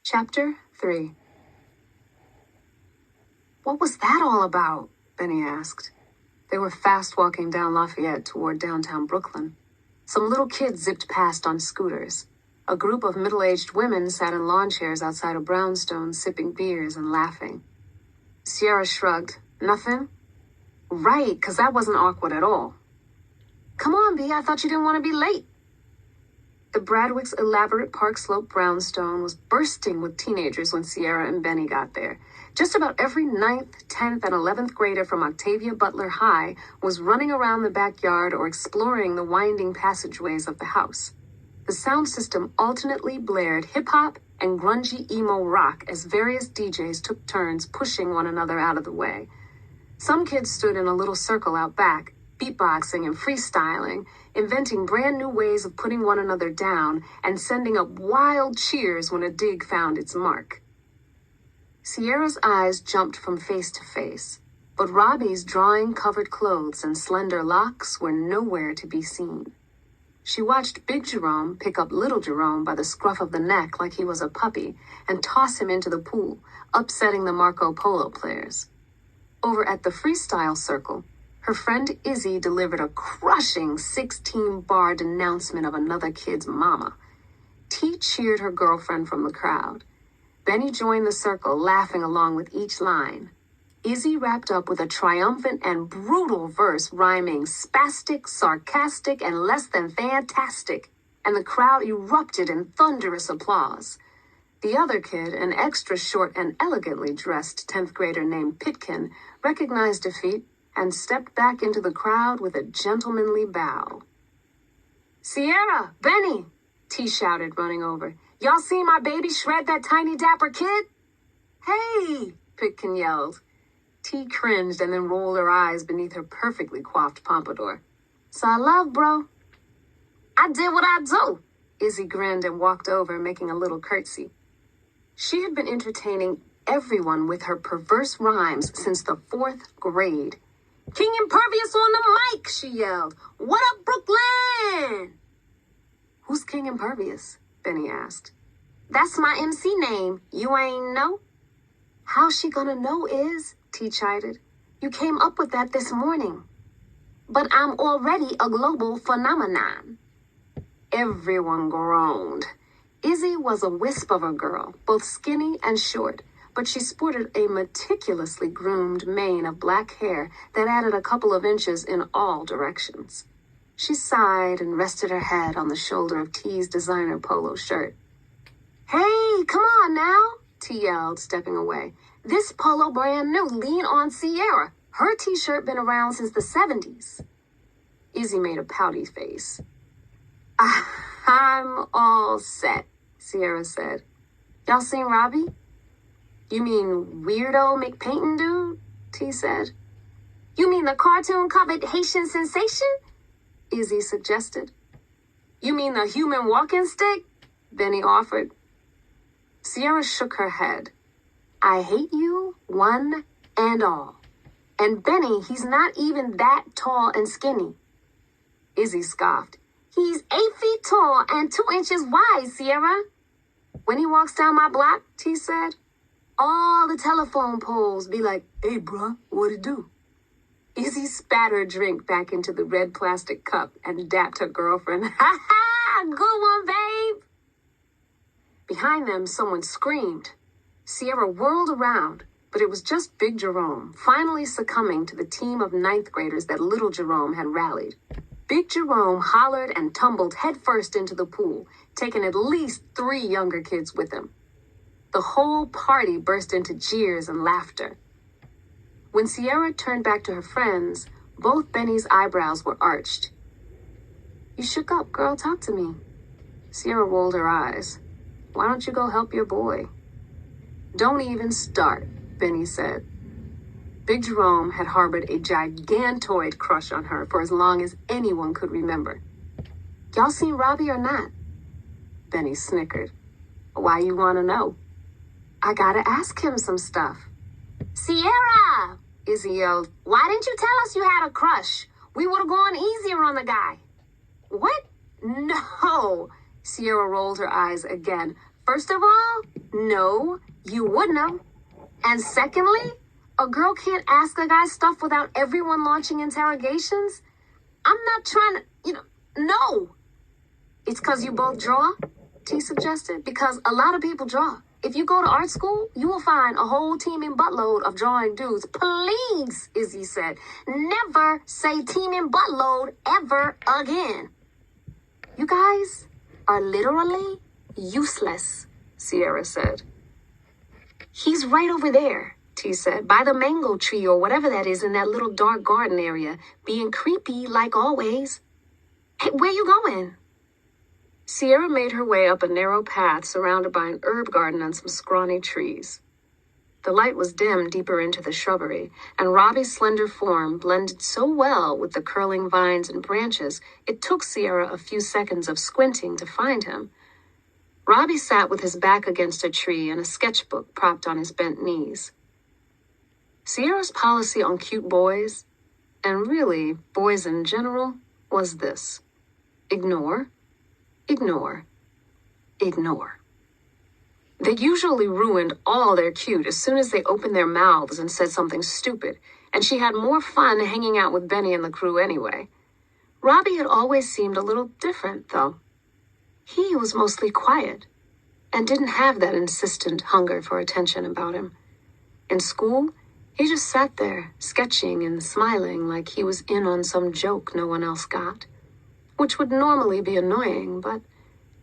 Chapter 3. What was that all about? Benny asked. They were fast walking down Lafayette toward downtown Brooklyn. Some little kids zipped past on scooters. A group of middle-aged women sat in lawn chairs outside a brownstone, sipping beers and laughing. Sierra shrugged. Nothing? Right, 'cause that wasn't awkward at all. Come on, B, I thought you didn't want to be late. The Bradwick's elaborate Park Slope brownstone was bursting with teenagers when Sierra and Benny got there. Just about every 9th, 10th, and 11th grader from Octavia Butler High was running around the backyard or exploring the winding passageways of the house. The sound system alternately blared hip-hop and grungy emo rock as various DJs took turns pushing one another out of the way. Some kids stood in a little circle out back, beatboxing and freestyling, inventing brand new ways of putting one another down and sending up wild cheers when a dig found its mark. Sierra's eyes jumped from face to face, but Robbie's drawing-covered clothes and slender locks were nowhere to be seen. She watched Big Jerome pick up Little Jerome by the scruff of the neck like he was a puppy and toss him into the pool, upsetting the Marco Polo players. Over at the freestyle circle, her friend Izzy delivered a crushing 16-bar denouncement of another kid's mama. T cheered her girlfriend from the crowd. Benny joined the circle, laughing along with each line. Izzy wrapped up with a triumphant and brutal verse rhyming spastic, sarcastic, and less than fantastic, and the crowd erupted in thunderous applause. The other kid, an extra short and elegantly dressed 10th grader named Pitkin, recognized defeat and stepped back into the crowd with a gentlemanly bow. Sierra, Benny, T shouted, running over. Y'all seen my baby shred that tiny dapper kid? Hey, Pitkin yelled. T cringed and then rolled her eyes beneath her perfectly coiffed pompadour. Saw love, bro. I did what I do. Izzy grinned and walked over, making a little curtsy. She had been entertaining everyone with her perverse rhymes since the 4th grade. King Impervious on the mic, she yelled. What up, Brooklyn? Who's King Impervious? Benny asked. That's my MC name. You ain't know? How's she gonna know is? T chided. You came up with that this morning. But I'm already a global phenomenon. Everyone groaned. Izzy was a wisp of a girl, both skinny and short, but she sported a meticulously groomed mane of black hair that added a couple of inches in all directions. She sighed and rested her head on the shoulder of T's designer polo shirt. Hey, come on now, T yelled, stepping away. This polo brand new, lean on Sierra. Her t-shirt been around since the 70s. Izzy made a pouty face. I'm all set, Sierra said. Y'all seen Robbie? You mean weirdo McPaintin' dude? T said. You mean the cartoon-covered Haitian sensation? Izzy suggested. You mean the human walking stick? Benny offered. Sierra shook her head. I hate you, one and all. And Benny, he's not even that tall and skinny. Izzy scoffed. He's 8 feet tall and 2 inches wide, Sierra. When he walks down my block, T said, all the telephone poles be like, hey, bruh, what it do? Izzy spat her drink back into the red plastic cup and dapped her girlfriend. Ha ha! Good one, babe! Behind them, someone screamed. Sierra whirled around, but it was just Big Jerome, finally succumbing to the team of 9th graders that Little Jerome had rallied. Big Jerome hollered and tumbled headfirst into the pool, taking at least 3 younger kids with him. The whole party burst into jeers and laughter. When Sierra turned back to her friends, both Benny's eyebrows were arched. You shook up, girl. Talk to me. Sierra rolled her eyes. Why don't you go help your boy? Don't even start, Benny said. Big Jerome had harbored a gigantoid crush on her for as long as anyone could remember. Y'all seen Robbie or not? Benny snickered. Why you want to know? I gotta ask him some stuff. Sierra! Izzy yelled. Why didn't you tell us you had a crush? We would have gone easier on the guy. What? No! Sierra rolled her eyes again. First of all, no, you wouldn't have. And secondly, a girl can't ask a guy stuff without everyone launching interrogations. I'm not trying to, no. It's because you both draw, T suggested, because a lot of people draw. If you go to art school, you will find a whole teeming buttload of drawing dudes. Please, Izzy said, never say teeming buttload ever again. You guys are literally useless, Sierra said. He's right over there, T said, by the mango tree or whatever that is in that little dark garden area, being creepy like always. Hey, where you going? Sierra made her way up a narrow path surrounded by an herb garden and some scrawny trees. The light was dim deeper into the shrubbery, and Robbie's slender form blended so well with the curling vines and branches, it took Sierra a few seconds of squinting to find him. Robbie sat with his back against a tree and a sketchbook propped on his bent knees. Sierra's policy on cute boys, and really boys in general, was this: ignore, ignore, ignore. They usually ruined all their cute as soon as they opened their mouths and said something stupid, and she had more fun hanging out with Benny and the crew anyway. Robbie had always seemed a little different, though. He was mostly quiet and didn't have that insistent hunger for attention about him. In school, he just sat there, sketching and smiling like he was in on some joke no one else got, which would normally be annoying, but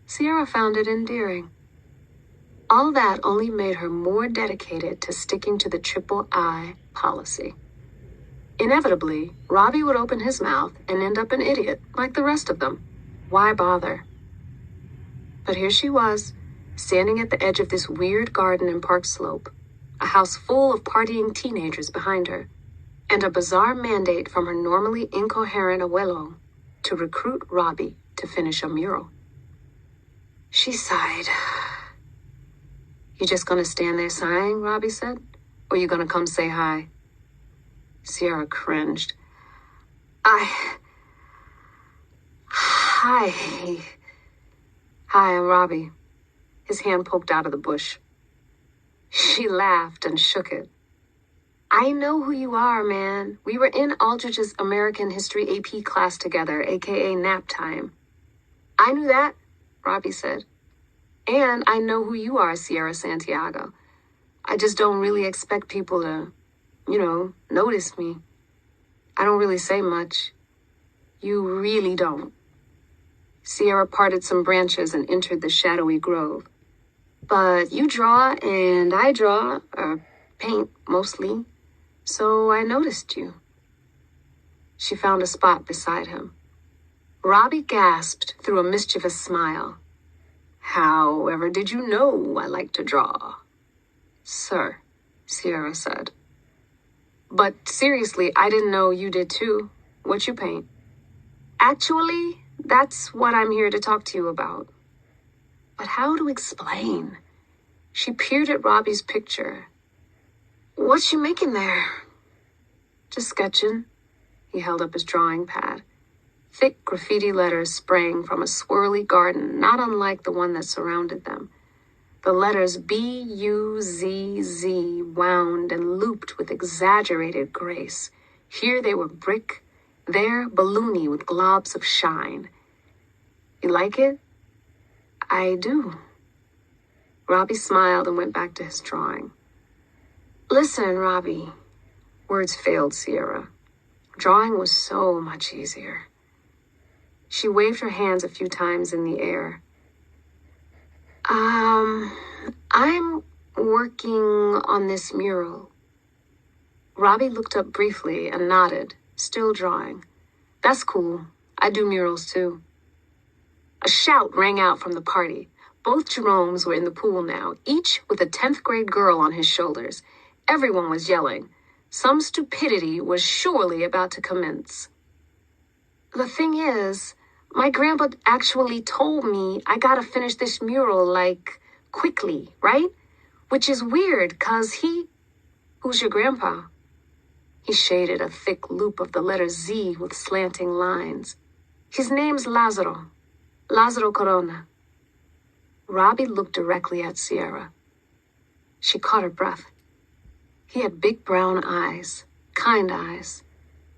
Sierra found it endearing. All that only made her more dedicated to sticking to the triple I policy. Inevitably, Robbie would open his mouth and end up an idiot like the rest of them. Why bother? But here she was, standing at the edge of this weird garden in Park Slope, a house full of partying teenagers behind her, and a bizarre mandate from her normally incoherent abuelo to recruit Robbie to finish a mural. She sighed. You just gonna stand there sighing, Robbie said? Or you gonna come say hi? Sierra cringed. Hi, I'm Robbie. His hand poked out of the bush. She laughed and shook it. I know who you are, man. We were in Aldrich's American History AP class together, aka nap time. I knew that, Robbie said. And I know who you are, Sierra Santiago. I just don't really expect people to, notice me. I don't really say much. You really don't. Sierra parted some branches and entered the shadowy grove. But you draw and I draw, or paint mostly, so I noticed you. She found a spot beside him. Robbie gasped through a mischievous smile. However, did you know I like to draw? Sir, Sierra said. But seriously, I didn't know you did too. What you paint? Actually, that's what I'm here to talk to you about. But how to explain? She peered at Robbie's picture. What's you making there? Just sketching. He held up his drawing pad. Thick graffiti letters sprang from a swirly garden, not unlike the one that surrounded them. The letters B-U-Z-Z wound and looped with exaggerated grace. Here they were brick, there balloony with globs of shine. You like it? I do. Robbie smiled and went back to his drawing. Listen, Robbie. Words failed Sierra. Drawing was so much easier. She waved her hands a few times in the air. I'm working on this mural. Robbie looked up briefly and nodded, still drawing. That's cool. I do murals too. A shout rang out from the party. Both Jeromes were in the pool now, each with a 10th grade girl on his shoulders. Everyone was yelling. Some stupidity was surely about to commence. The thing is, my grandpa actually told me I gotta finish this mural, quickly, right? Which is weird, 'cause Who's your grandpa? He shaded a thick loop of the letter Z with slanting lines. His name's Lázaro Corona. Robbie looked directly at Sierra. She caught her breath. He had big brown eyes, kind eyes,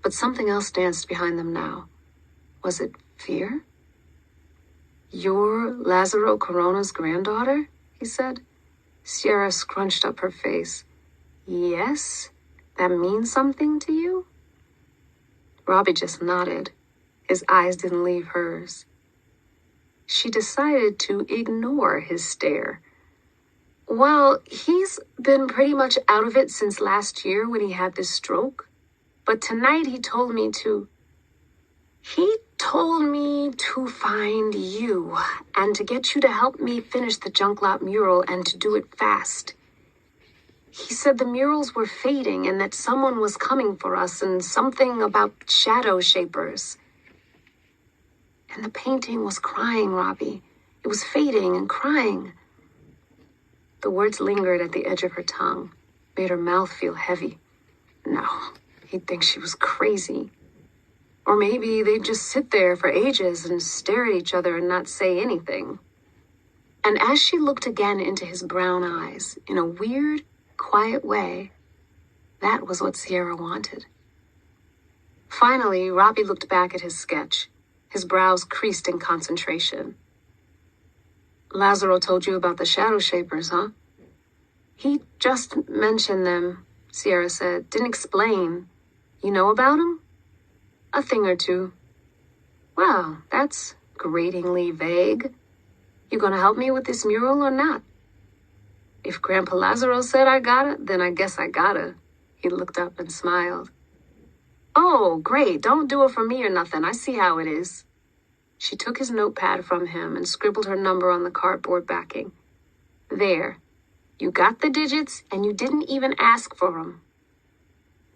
but something else danced behind them now. Was it fear? "You're Lazaro Corona's granddaughter?" he said. Sierra scrunched up her face. "Yes? That means something to you?" Robbie just nodded. His eyes didn't leave hers. She decided to ignore his stare. "Well, he's been pretty much out of it since last year when he had this stroke. But tonight he told me to find you and to get you to help me finish the junk lot mural and to do it fast. He said the murals were fading and that someone was coming for us and something about ShadowShapers. And the painting was crying, Robbie. It was fading and crying." The words lingered at the edge of her tongue, made her mouth feel heavy. No, he'd think she was crazy. Or maybe they'd just sit there for ages and stare at each other and not say anything. And as she looked again into his brown eyes, in a weird, quiet way, that was what Sierra wanted. Finally, Robbie looked back at his sketch. His brows creased in concentration. "Lazaro told you about the ShadowShapers, huh?" "He just mentioned them," Sierra said. "Didn't explain. You know about them?" "A thing or two." "Well, that's gratingly vague. You gonna help me with this mural or not?" "If Grandpa Lazaro said I gotta, then I guess I gotta." He looked up and smiled. "Oh, great. Don't do it for me or nothing. I see how it is." She took his notepad from him and scribbled her number on the cardboard backing. "There. You got the digits and you didn't even ask for them."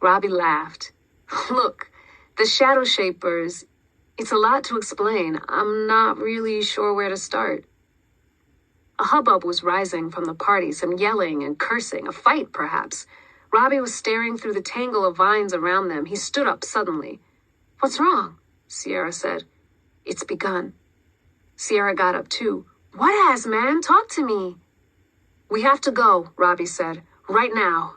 Robbie laughed. "Look, the ShadowShapers, it's a lot to explain. I'm not really sure where to start." A hubbub was rising from the party, some yelling and cursing, a fight perhaps. Robbie was staring through the tangle of vines around them. He stood up suddenly. "What's wrong?" Sierra said. "It's begun." Sierra got up too. "What has, man? Talk to me." "We have to go," Robbie said. "Right now."